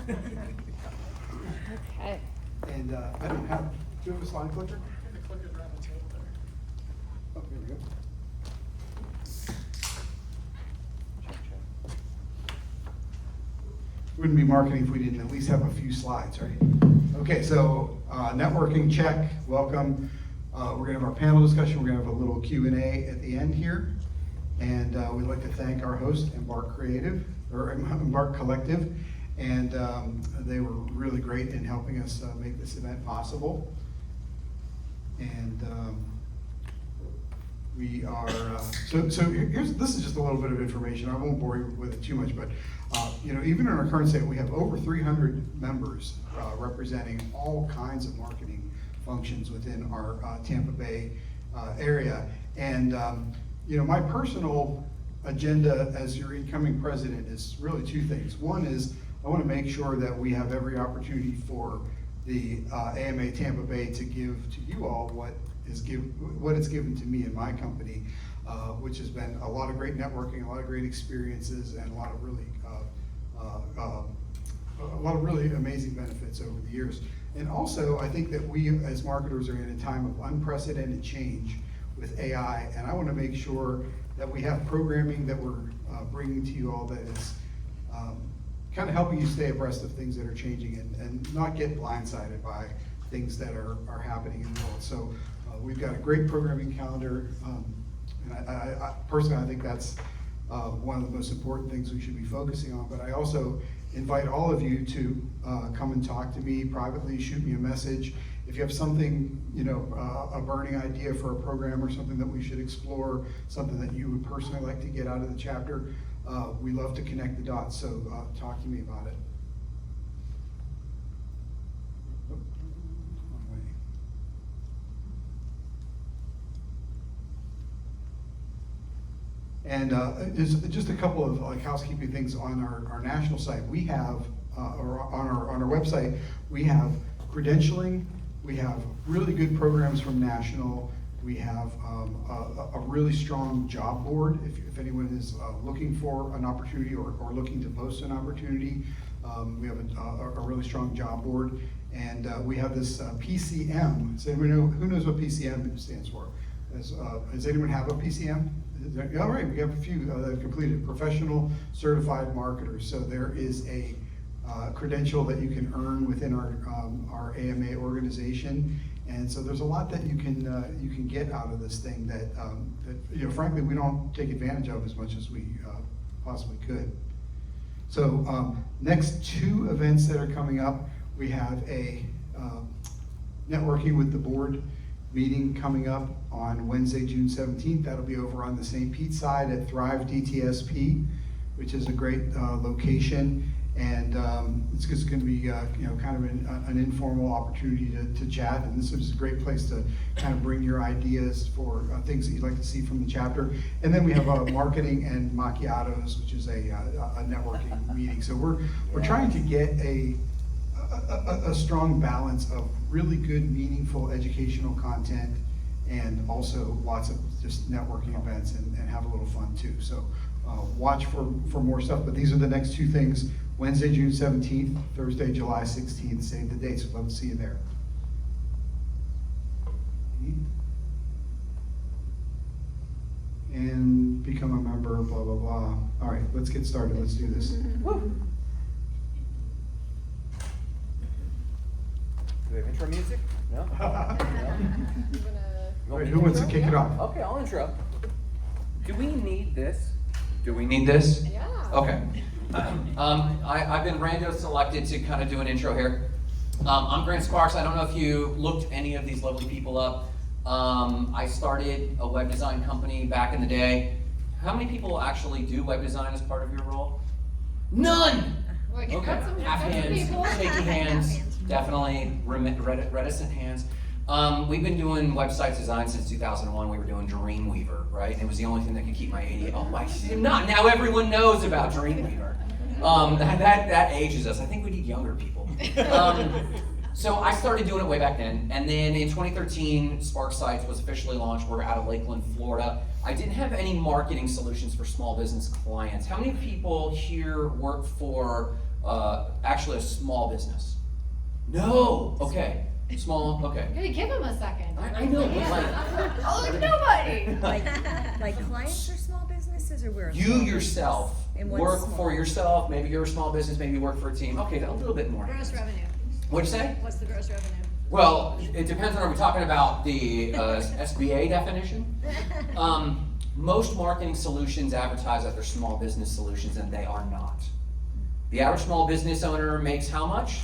Okay. And I don't have, do you have a slide clicker? The clicker's right on the table there. Oh, here we go. Wouldn't be marketing if we didn't at least have a few slides, right? Okay, so networking check, welcome. We're gonna have our panel discussion. We're gonna have a little Q&A at the end here. And we'd like to thank our host, Embark Collective. And they were really great in helping us make this event possible. And we are, this is just a little bit of information. I won't bore you with it too much, but even in our current state, we have over 300 members representing all kinds of marketing functions within our Tampa Bay area. And my personal agenda as your incoming president is really two things. One is I want to make sure that we have every opportunity for the AMA Tampa Bay to give to you all what it's given to me and my company, which has been a lot of great networking, a lot of great experiences, and a lot of really amazing benefits over the years. And also, I think that we as marketers are in a time of unprecedented change with AI, and I want to make sure that we have programming that we're bringing to you all that is kind of helping you stay abreast of things that are changing and not get blindsided by things that are happening in the world. So we've got a great programming calendar, and I personally, I think that's one of the most important things we should be focusing on. But I also invite all of you to come and talk to me privately, shoot me a message. If you have something, a burning idea for a program or something that we should explore, something that you would personally like to get out of the chapter, we love to connect the dots, so talk to me about it. And just a couple of housekeeping things on our national site. We have, or on our website, we have credentialing. We have really good programs from national. We have a really strong job board. If anyone is looking for an opportunity or looking to post an opportunity, we have a really strong job board. And we have this PCM. Does anyone know, who knows what PCM stands for? Does anyone have a PCM? All right, we have a few that have completed, Professional Certified Marketers. So there is a credential that you can earn within our AMA organization, and so there's a lot that you can get out of this thing that frankly we don't take advantage of as much as we possibly could. So next two events that are coming up, we have a networking with the board meeting coming up on Wednesday, June 17th. That'll be over on the St. Pete side at Thrive DTSP, which is a great location. And it's just going to be kind of an informal opportunity to chat, and this is a great place to kind of bring your ideas for things that you'd like to see from the chapter. And then we have marketing and macchiatos, which is a networking meeting. So we're trying to get a strong balance of really good, meaningful educational content, and also lots of just networking events and have a little fun too. So watch for more stuff, but these are the next two things: Wednesday, June 17th, Thursday, July 16th. Save the dates. We'd love to see you there. And become a member, blah, blah, blah. All right, let's get started. Let's do this. Do we have intro music? No? All right, who wants to kick it off? Okay, I'll intro. Do we need this? Do we need this? Yeah. Okay. I've been rando selected to kind of do an intro here. I'm Grant Sparks. I don't know if you looked any of these lovely people up. I started a web design company back in the day. How many people actually do web design as part of your role? None! Wait, Okay, got some half hands, people. shaky hands, definitely reticent hands. We've been doing website design since 2001. We were doing Dreamweaver, right? And it was the only thing that could keep my AD. Oh my, not now everyone knows about Dreamweaver. That ages us. I think we need younger people. So I started doing it way back then, and then in 2013, Spark Sites was officially launched. We're out of Lakeland, Florida. I didn't have any marketing solutions for small business clients. How many people here work for actually a small business? No, okay, small, okay. Hey, give him a second. I know, but like, Oh, nobody. Like clients are small businesses, or we're a you small yourself business? And what's work small? for yourself, maybe you're a small business, maybe you work for a team, okay, a little bit more. Gross revenue. What'd you say? What's the gross revenue? Well, it depends on, are we talking about the SBA definition? Most marketing solutions advertise that they're small business solutions, and they are not. The average small business owner makes how much?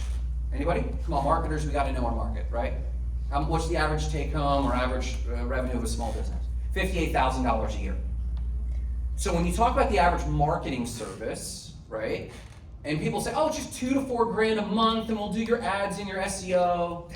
Anybody? Come on, marketers, we gotta know our market, right? What's the average take home or average revenue of a small business? $58,000 a year. So when you talk about the average marketing service, right? And people say, oh, just $2 to $4 grand a month and we'll do your ads and your SEO.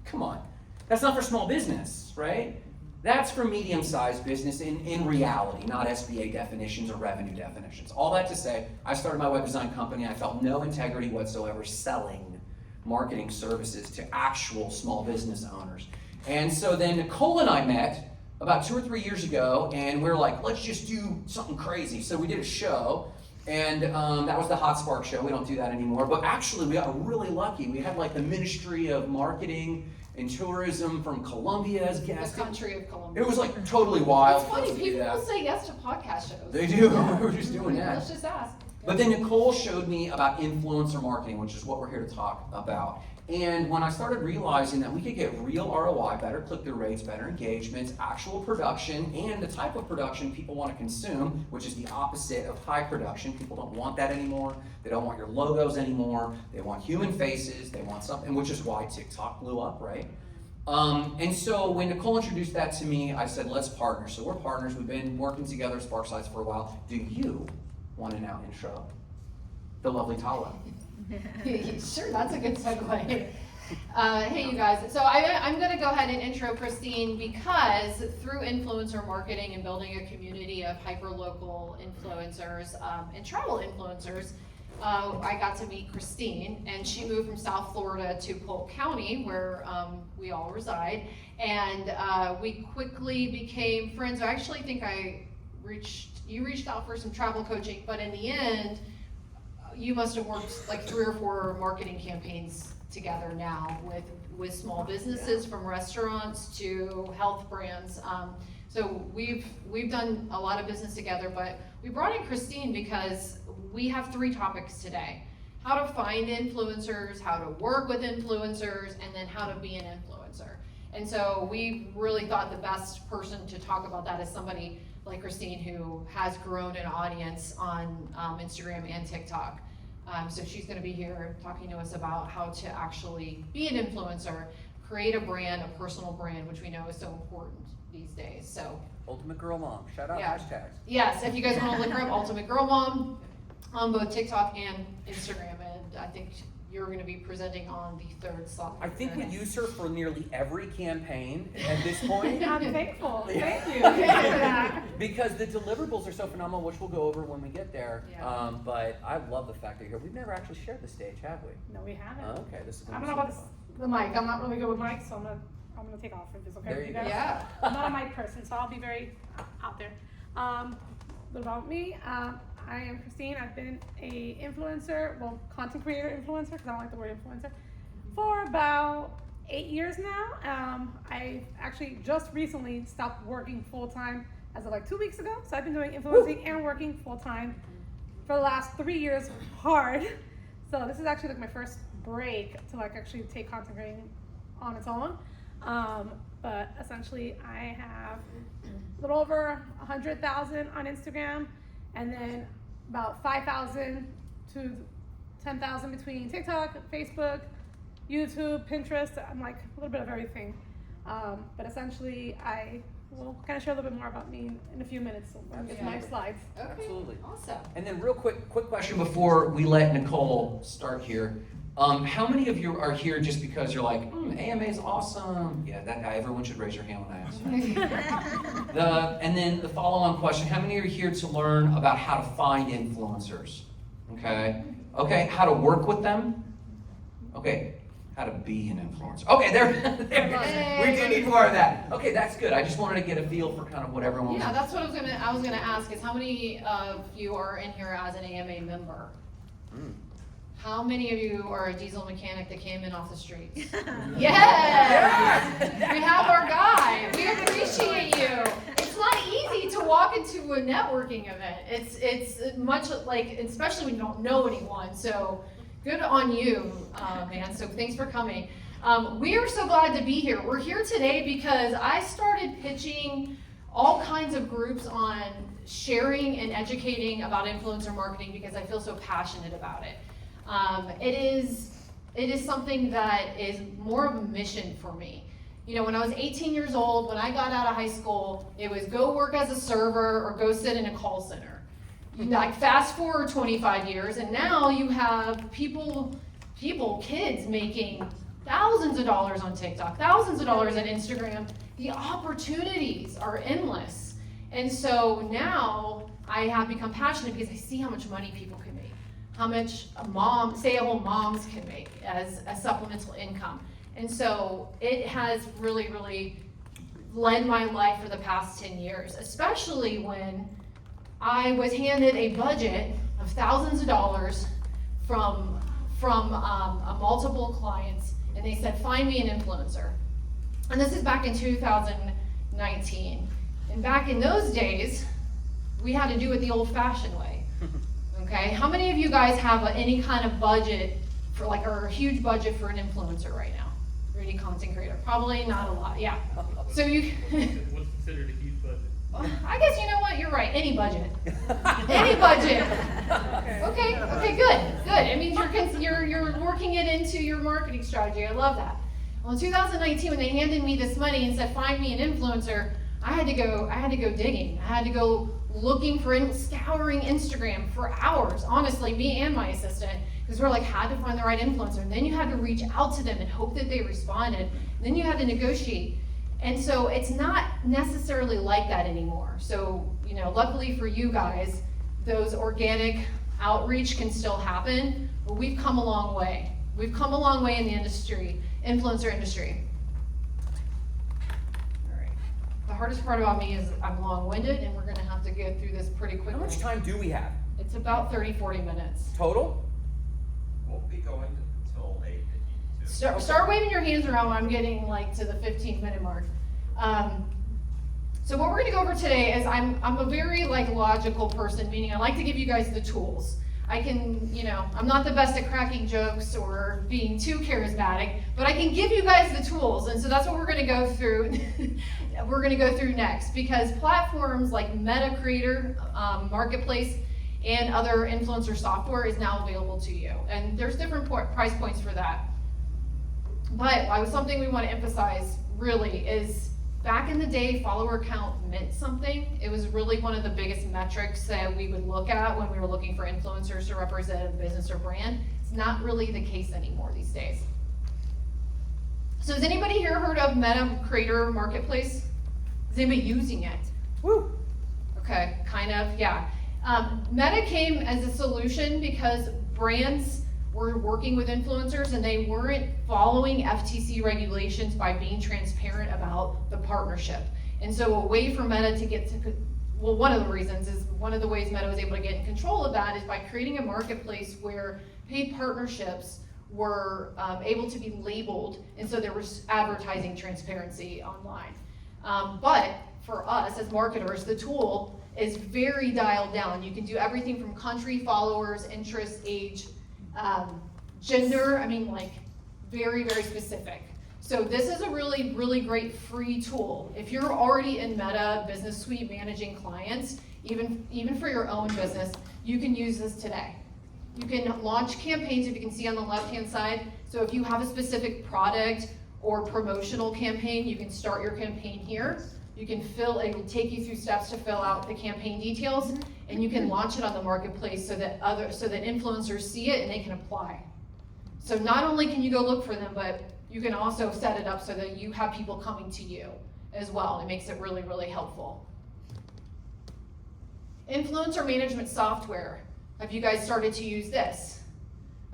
Come on, that's not for small business, right? That's for medium-sized business in reality, not SBA definitions or revenue definitions. All that to say, I started my web design company. I felt no integrity whatsoever selling marketing services to actual small business owners. And so then Nicole and I met about 2 or 3 years ago, and we're like, let's just do something crazy. So we did a show, and that was the Hot Spark show. We don't do that anymore, but actually we got really lucky. We had like the Ministry of Marketing and Tourism from Colombia as guests. The country of Colombia. It was like totally wild. It's funny, to do people that. will say yes to podcast shows. They do. We were just doing that. Let's just ask. But then Nicole showed me about influencer marketing, which is what we're here to talk about. And when I started realizing that we could get real ROI, better click-through rates, better engagements, actual production, and the type of production people want to consume, which is the opposite of high production. People don't want that anymore. They don't want your logos anymore. They want human faces. They want something, which is why TikTok blew up, right? And so when Nicole introduced that to me, I said, let's partner. So we're partners. We've been working together at Sparksides for a while. Do you want to now intro the lovely Tala? Sure, that's a good segue. Hey, you guys. So I'm going to go ahead and intro Christine because through influencer marketing and building a community of hyper-local influencers and travel influencers, I got to meet Christine, and she moved from South Florida to Polk County, where we all reside, and we quickly became friends. I actually think you reached out for some travel coaching, but in the end, you must have worked like 3 or 4 marketing campaigns together now with small businesses, from restaurants to health brands. So we've done a lot of business together, but we brought in Christine because we have 3 topics today: how to find influencers, how to work with influencers, and then how to be an influencer. And so we really thought the best person to talk about that is somebody like Christine, who has grown an audience on Instagram and TikTok. So she's gonna be here talking to us about how to actually be an influencer, create a brand, a personal brand, which we know is so important these days. So Ultimate Girl Mom. Shout out Yeah. hashtags. yes, if you guys wanna look her up, Ultimate Girl Mom, on both TikTok and Instagram, and I think you're gonna be presenting on the 3rd slide. I think we use her for nearly every campaign at this point. I'm thankful. Yeah. Thank you. Thank you for that. Because the deliverables are so phenomenal, which we'll go over when we get there. Yeah. But I love the fact that you're here. We've never actually shared the stage, have we? No, we haven't. Oh, okay, this is I gonna don't be know about super the mic. I'm not really good with mics, so I'm gonna take off if it's okay There with you you go. guys. Yeah. I'm not a mic person, so I'll be very out there. What about me? I am Christine. I've been a influencer, well, content creator influencer, because I don't like the word influencer, for about 8 years now. I actually just recently stopped working full time as of like 2 weeks ago. So I've been doing influencing and working full time for the last 3 years hard. So this is actually like my first break to like actually take content creating on its own. But essentially I have a little over 100,000 on Instagram, and then about 5,000 to 10,000 between TikTok, Facebook, YouTube, Pinterest. I'm like a little bit of everything. But essentially I will kind of share a little bit more about me in a few minutes. So we'll get to my slides. Okay, Absolutely. awesome. And then real quick question before we let Nicole start here. How many of you are here just because you're like, AMA is awesome? Yeah, everyone should raise your hand when I ask that. And then the follow-on question, how many are here to learn about how to find influencers? Okay, how to work with them? Okay, how to be an influencer. Okay, there we do need more of that. Okay, that's good. I just wanted to get a feel for kind of what everyone Yeah, that's what I was gonna ask, is how many of you are in here as an AMA member? How many of you are a diesel mechanic that came in off the streets? Yes! We have our guy. We appreciate you. It's not easy to walk into a networking event. It's much like, especially when you don't know anyone. So good on you, man. So thanks for coming. We are so glad to be here. We're here today because I started pitching all kinds of groups on sharing and educating about influencer marketing because I feel so passionate about it. It is something that is more of a mission for me. You know, when I was 18 years old, when I got out of high school, it was go work as a server or go sit in a call center. Like fast forward 25 years, and now you have kids making thousands of dollars on TikTok, thousands of dollars on Instagram. The opportunities are endless. And so now I have become passionate because I see how much money people can make, how much stay-at-home moms can make as a supplemental income. And so it has really, really led my life for the past 10 years, especially when I was handed a budget of thousands of dollars from multiple clients, and they said, find me an influencer. And this is back in 2019. And back in those days, we had to do it the old-fashioned way. Okay, how many of you guys have any kind of budget for or a huge budget for an influencer right now? Or any content creator? Probably not a lot, yeah. So you What's considered a huge budget? I guess you know what, you're right, any budget. Any budget. Okay, good. It means you're working it into your marketing strategy. I love that. Well, in 2019, when they handed me this money and said, find me an influencer, I had to go digging. I had to go looking scouring Instagram for hours, honestly, me and my assistant, because we're had to find the right influencer. And then you had to reach out to them and hope that they responded. And then you had to negotiate. And so it's not necessarily like that anymore. So, luckily for you guys, those organic outreach can still happen, but we've come a long way. We've come a long way in the influencer industry. All right. The hardest part about me is I'm long-winded, and we're gonna have to get through this pretty quickly. How much time do we have? It's about 30-40 minutes. Total? Won't be going until 8:52. Start waving your hands around when I'm getting to the 15-minute mark. So what we're gonna go over today is I'm a very logical person, meaning I like to give you guys the tools. I can, I'm not the best at cracking jokes or being too charismatic, but I can give you guys the tools. And so that's what we're gonna go through. We're gonna go through next, because platforms like Meta Creator, Marketplace, and other influencer software is now available to you. And there's different price points for that. But something we want to emphasize really is back in the day, follower count meant something. It was really one of the biggest metrics that we would look at when we were looking for influencers to represent a business or brand. It's not really the case anymore these days. So has anybody here heard of Meta Creator Marketplace? Is anybody using it? Woo! Okay, kind of, yeah. Meta came as a solution because brands were working with influencers and they weren't following FTC regulations by being transparent about the partnership. And so a way for Meta to get to, one of the reasons is one of the ways Meta was able to get in control of that is by creating a marketplace where paid partnerships were able to be labeled, and so there was advertising transparency online. But for us as marketers, the tool is very dialed down. You can do everything from country, followers, interest, age, gender, very, very specific. So this is a really, really great free tool. If you're already in Meta Business Suite managing clients, even for your own business, you can use this today. You can launch campaigns, if you can see on the left-hand side. So if you have a specific product or promotional campaign, you can start your campaign here. You can it will take you through steps to fill out the campaign details, and you can launch it on the marketplace so that influencers see it and they can apply. So not only can you go look for them, but you can also set it up so that you have people coming to you as well. It makes it really, really helpful. Influencer management software. Have you guys started to use this?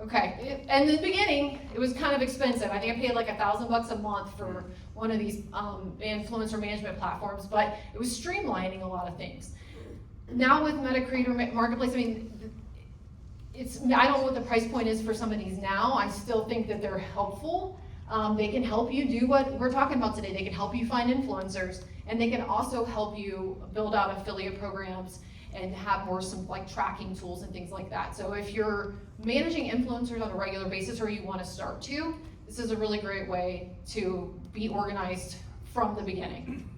Okay, and in the beginning, it was kind of expensive. I think I paid $1,000 a month for one of these influencer management platforms, but it was streamlining a lot of things. Now with Meta Creator Marketplace, I don't know what the price point is for some of these now. I still think that they're helpful. They can help you do what we're talking about today. They can help you find influencers, and they can also help you build out affiliate programs and have more some like tracking tools and things like that. So if you're managing influencers on a regular basis, or you want to start to, this is a really great way to be organized from the beginning.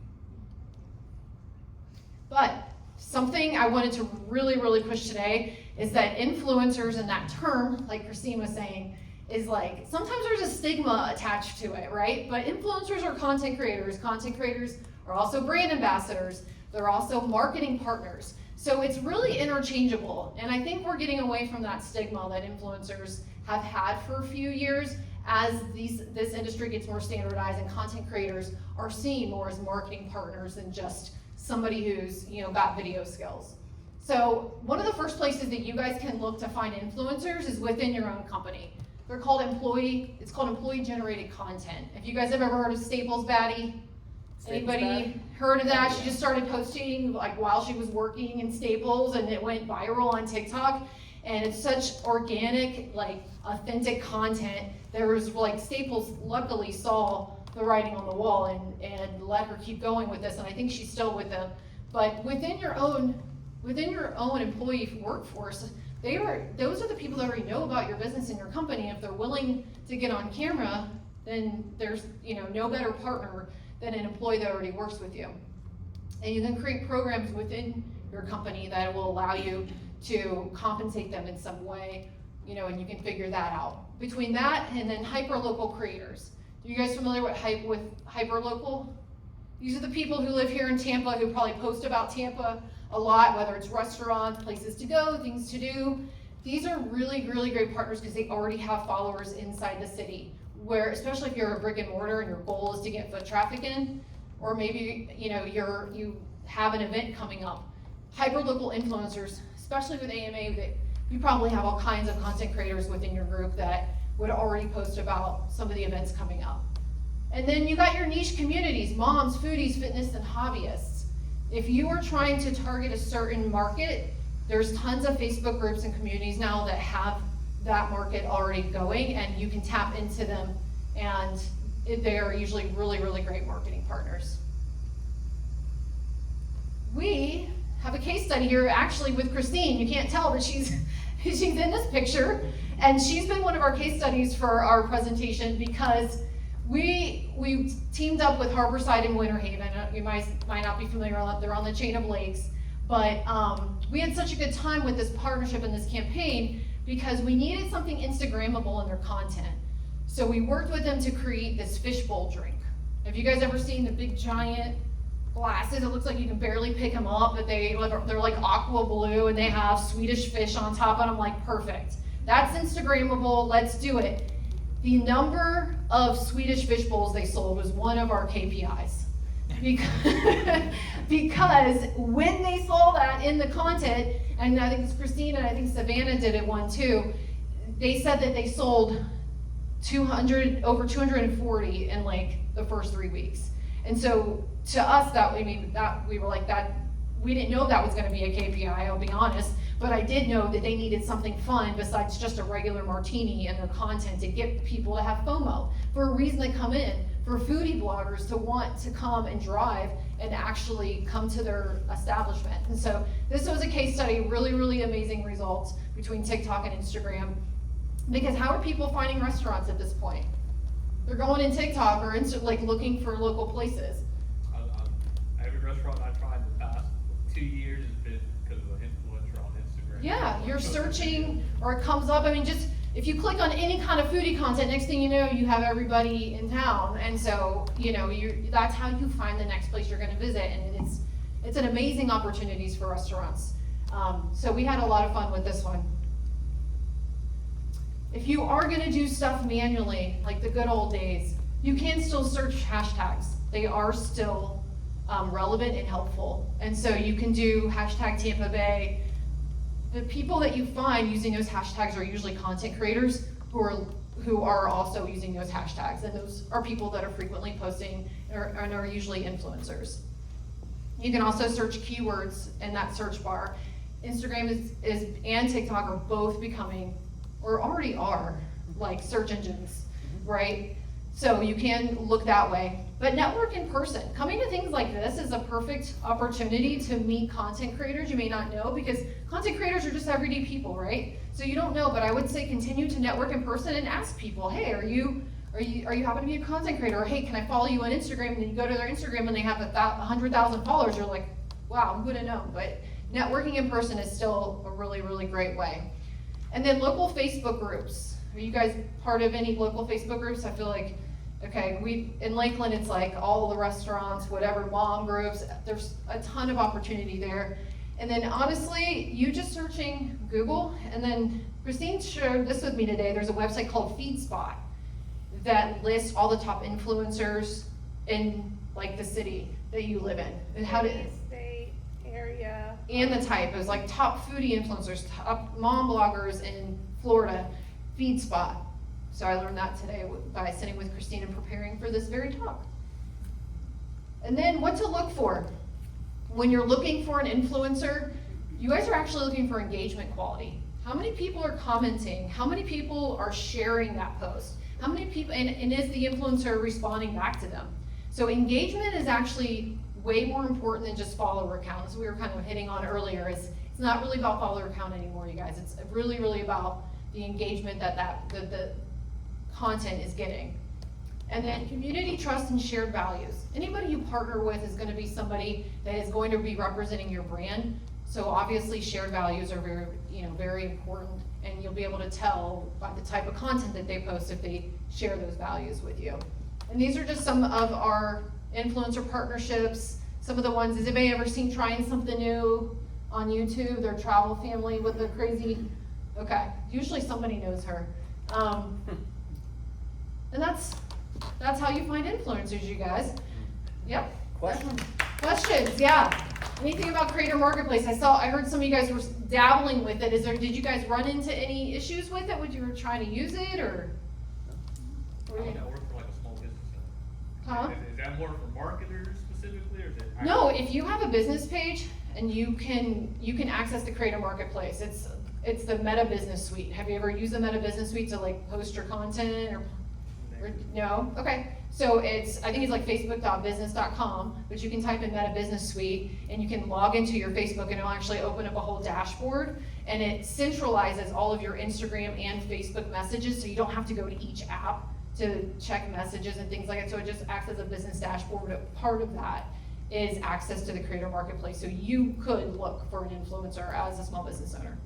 But something I wanted to really push today is that influencers, and that term, like Christine was saying, is like, sometimes there's a stigma attached to it, right? But influencers are content creators. Content creators are also brand ambassadors. They're also marketing partners. So it's really interchangeable. And I think we're getting away from that stigma that influencers have had for a few years as this industry gets more standardized, and content creators are seen more as marketing partners than just somebody who's, you know, got video skills. So one of the first places that you guys can look to find influencers is within your own company. They're called employee generated content. If you guys have ever heard of Staples Baddie? Anybody heard of that? She just started posting like while she was working in Staples, and it went viral on TikTok. And it's such organic, like authentic content. There was like, Staples luckily saw the writing on the wall and let her keep going with this, and I think she's still with them. But within your own employee workforce, those are the people that already know about your business and your company. If they're willing to get on camera, then there's, you know, no better partner than an employee that already works with you. And you can create programs within your company that will allow you to compensate them in some way, you know, and you can figure that out. Between that and then hyperlocal creators. Are you guys familiar with hyperlocal? These are the people who live here in Tampa who probably post about Tampa a lot, whether it's restaurants, places to go, things to do. These are really great partners because they already have followers inside the city, where, especially if you're a brick and mortar and your goal is to get foot traffic in, or maybe, you know, you have an event coming up. Hyperlocal influencers, especially with AMA, that you probably have all kinds of content creators within your group that would already post about some of the events coming up. And then you got your niche communities, moms, foodies, fitness, and hobbyists. If you are trying to target a certain market, there's tons of Facebook groups and communities now that have that market already going, and you can tap into them, and they are usually really great marketing partners. We have a case study here actually with Christine. You can't tell, but she's in this picture, and she's been one of our case studies for our presentation because we teamed up with Harborside and Winter Haven. You might not be familiar, they're on the chain of lakes, but we had such a good time with this partnership and this campaign because we needed something Instagrammable in their content. So we worked with them to create this fishbowl drink. Have you guys ever seen the big giant glasses? It looks like you can barely pick them up, but they're like aqua blue, and they have Swedish fish on top, and I'm like, perfect. That's Instagrammable, let's do it. The number of Swedish fish bowls they sold was one of our KPIs. Because when they saw that in the content, and I think it's Christine and I think Savannah did it one too, they said that they sold over 240 in like the first 3 weeks. And so to us, we were like that, we didn't know that was gonna be a KPI, I'll be honest, but I did know that they needed something fun besides just a regular martini in their content to get people to have FOMO, for a reason to come in, for foodie bloggers to want to come and drive and actually come to their establishment. And so this was a case study, really amazing results between TikTok and Instagram, because how are people finding restaurants at this point? They're going in TikTok or like looking for local places. Every restaurant I tried in the past 2 years has been because of an influencer on Instagram. Yeah, you're searching or it comes up. I mean, just if you click on any kind of foodie content, next thing you know, you have everybody in town. And so, you know, that's how you find the next place you're going to visit. And it's an amazing opportunities for restaurants. So we had a lot of fun with this one. If you are going to do stuff manually, like the good old days, you can still search hashtags. They are still relevant and helpful. And so you can do hashtag Tampa Bay. The people that you find using those hashtags are usually content creators who are also using those hashtags. And those are people that are frequently posting and are usually influencers. You can also search keywords in that search bar. Instagram is and TikTok are both becoming, or already are, like search engines, right? So you can look that way, but network in person. Coming to things like this is a perfect opportunity to meet content creators you may not know, because content creators are just everyday people, right? So you don't know, but I would say continue to network in person and ask people, hey, are you happen to be a content creator? Or hey, can I follow you on Instagram? And then you go to their Instagram and they have 100,000 followers. You're like, wow, I'm good to know. But networking in person is still a really, really great way. And then local Facebook groups. Are you guys part of any local Facebook groups? I feel like, okay, in Lakeland, it's like all the restaurants, whatever, mom groups, there's a ton of opportunity there. And then honestly, you just searching Google, and then Christine shared this with me today, there's a website called FeedSpot that lists all the top influencers in like the city that you live in. And how to, State, area. and the type, it was like top foodie influencers, top mom bloggers in Florida, FeedSpot. So I learned that today by sitting with Christine and preparing for this very talk. And then what to look for. When you're looking for an influencer, you guys are actually looking for engagement quality. How many people are commenting? How many people are sharing that post? How many people, and is the influencer responding back to them? So engagement is actually way more important than just follower count, as we were kind of hitting on earlier. It's not really about follower count anymore, you guys. It's really, really about the engagement that the content is getting. And then community trust and shared values. Anybody you partner with is gonna be somebody that is going to be representing your brand. So obviously shared values are very, very important, and you'll be able to tell by the type of content that they post if they share those values with you. And these are just some of our influencer partnerships. Some of the ones, has anybody ever seen Trying Something New on YouTube? Their travel family with the crazy, okay, usually somebody knows her. And that's how you find influencers, you guys. Yep. Questions, yeah. Anything about Creator Marketplace? I heard some of you guys were dabbling with it. Did you guys run into any issues with it when you were trying to use it, or? I don't know, work for like a small business owner. Huh? Is that more for marketers specifically, or is it? No, if you have a business page and you can access the Creator Marketplace, it's the Meta Business Suite. Have you ever used the Meta Business Suite to like post your content or no? Okay. So I think it's like facebook.business.com, but you can type in Meta Business Suite and you can log into your Facebook and it'll actually open up a whole dashboard, and it centralizes all of your Instagram and Facebook messages, so you don't have to go to each app to check messages and things like that. So it just acts as a business dashboard, but part of that is access to the Creator Marketplace. So you could look for an influencer as a small business owner.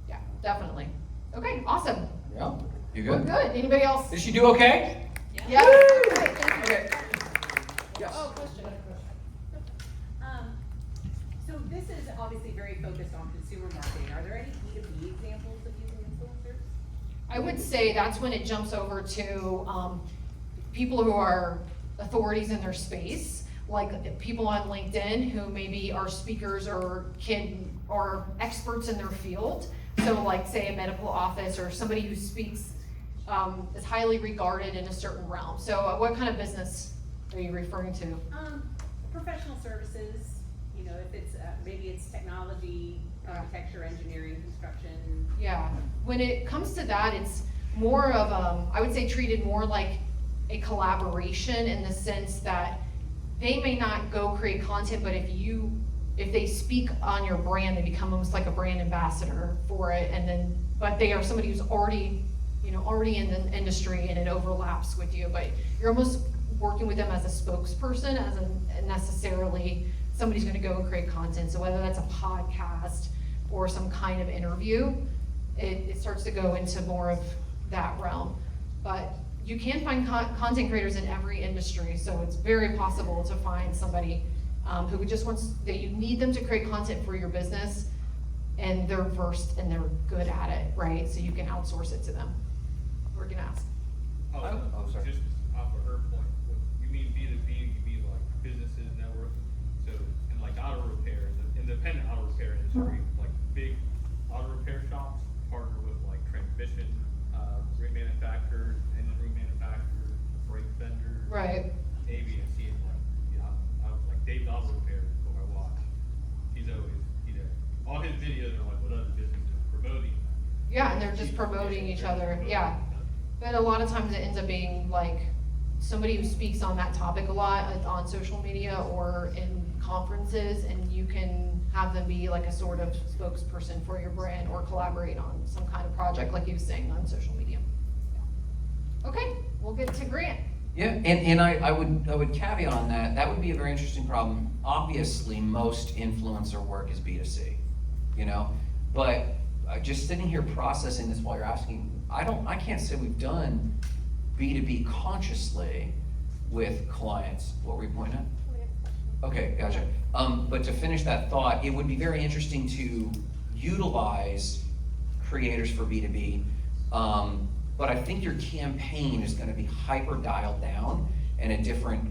Yeah, definitely. Okay, awesome. Yeah, you We're good? good. Anybody else? Did she do okay? Yeah. Okay. Yes. Oh, question. So this is obviously very focused on consumer marketing. Are there any B2B examples of using influencers? I would say that's when it jumps over to people who are authorities in their space, like people on LinkedIn who maybe are speakers or are experts in their field. So like say a medical office or somebody who speaks is highly regarded in a certain realm. So what kind of business are you referring to? Professional services, if it's, maybe it's technology, architecture, engineering, construction. Yeah, when it comes to that, it's more of, I would say treated more like a collaboration, in the sense that they may not go create content, but if they speak on your brand, they become almost like a brand ambassador for it, but they are somebody who's already in the industry and it overlaps with you, but you're almost working with them as a spokesperson, as necessarily somebody's gonna go and create content. So whether that's a podcast or some kind of interview, it starts to go into more of that realm. But you can find content creators in every industry, so it's very possible to find somebody who just wants, that you need them to create content for your business, and they're versed and they're good at it, right? So you can outsource it to them. We're gonna ask. Oh, sorry. Just off of her point, you mean B2B, you mean like businesses, network, so, and like auto repair, the independent auto repair industry, like big auto repair shops partner with like transmission, ring manufacturers, engine room manufacturers, brake vendors. Right. A, B, and C, and like, I was like, Dave's Auto Repair, is what I watch. He's there. all his videos are like what other businesses are promoting. Yeah, and they're just promoting each other, yeah. But a lot of times it ends up being like somebody who speaks on that topic a lot on social media or in conferences, and you can have them be like a sort of spokesperson for your brand or collaborate on some kind of project like you were saying on social media. Okay, we'll get to Grant. Yeah, and I would caveat on that, that would be a very interesting problem. Obviously, most influencer work is B2C, you know? But just sitting here processing this while you're asking, I can't say we've done B2B consciously with clients. What were you pointing at? Okay, gotcha. But to finish that thought, it would be very interesting to utilize creators for B2B. But I think your campaign is gonna be hyper dialed down in a different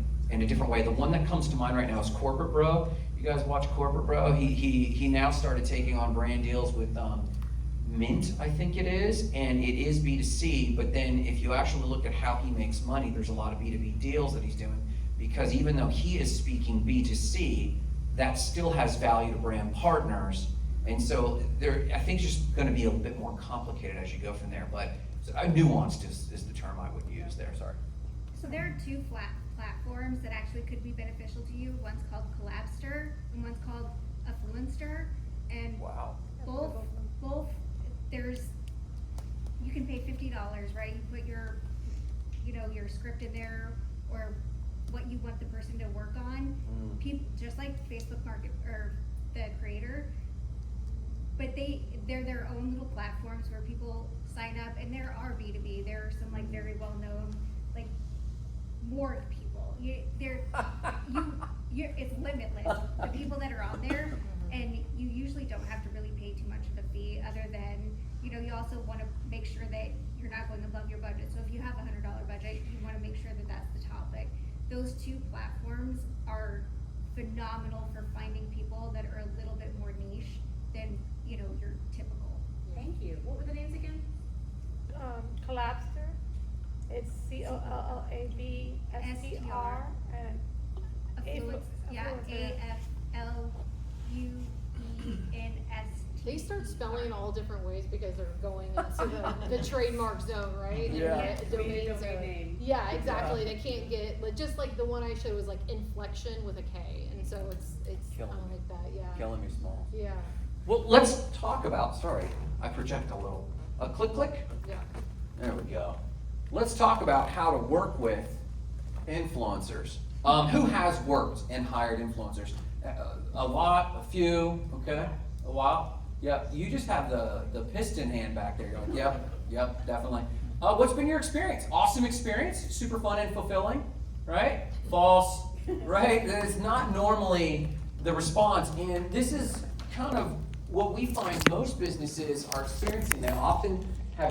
way. The one that comes to mind right now is Corporate Bro. You guys watch Corporate Bro? He now started taking on brand deals with Mint, I think it is, and it is B2C, but then if you actually look at how he makes money, there's a lot of B2B deals that he's doing, because even though he is speaking B2C, that still has value to brand partners, and so I think it's just gonna be a bit more complicated as you go from there, but nuanced is the term I would use there, sorry. So there are two platforms that actually could be beneficial to you. One's called Collabster and one's called Affluenster. And Wow. both you can pay $50, right? You put your script in there or what you want the person to work on. People, just like Facebook Market or the creator, but they're their own little platforms where people sign up, and there are B2B. There are some like very well known, like more people. It's limitless. The people that are on there, and you usually don't have to really pay too much of a fee, other than you also want to make sure that you're not going above your budget. So if you have a $100 budget, you want to make sure that that's the topic. Those two platforms are phenomenal for finding people that are a little bit more niche than your typical. Thank you. What were the names again? Collabster. It's COLLABSTR and AFLUENS. They start spelling all different ways because they're going into the trademark zone, right? And Yeah. the domain Domain zone. name. Yeah, exactly. They can't get just like the one I showed was like inflection with a K, and so it's Killing kind of me. like that. Yeah. Killing me small. Yeah. Well, let's talk about, sorry, I project a little. Click. Yeah. There we go. Let's talk about how to work with influencers. Who has worked and hired influencers? A lot, a few, okay? A while? Yep, you just have the piston hand back there. You're like, yep, definitely. What's been your experience? Awesome experience, super fun and fulfilling, right? False, right? It's not normally the response, and this is kind of what we find most businesses are experiencing. They often have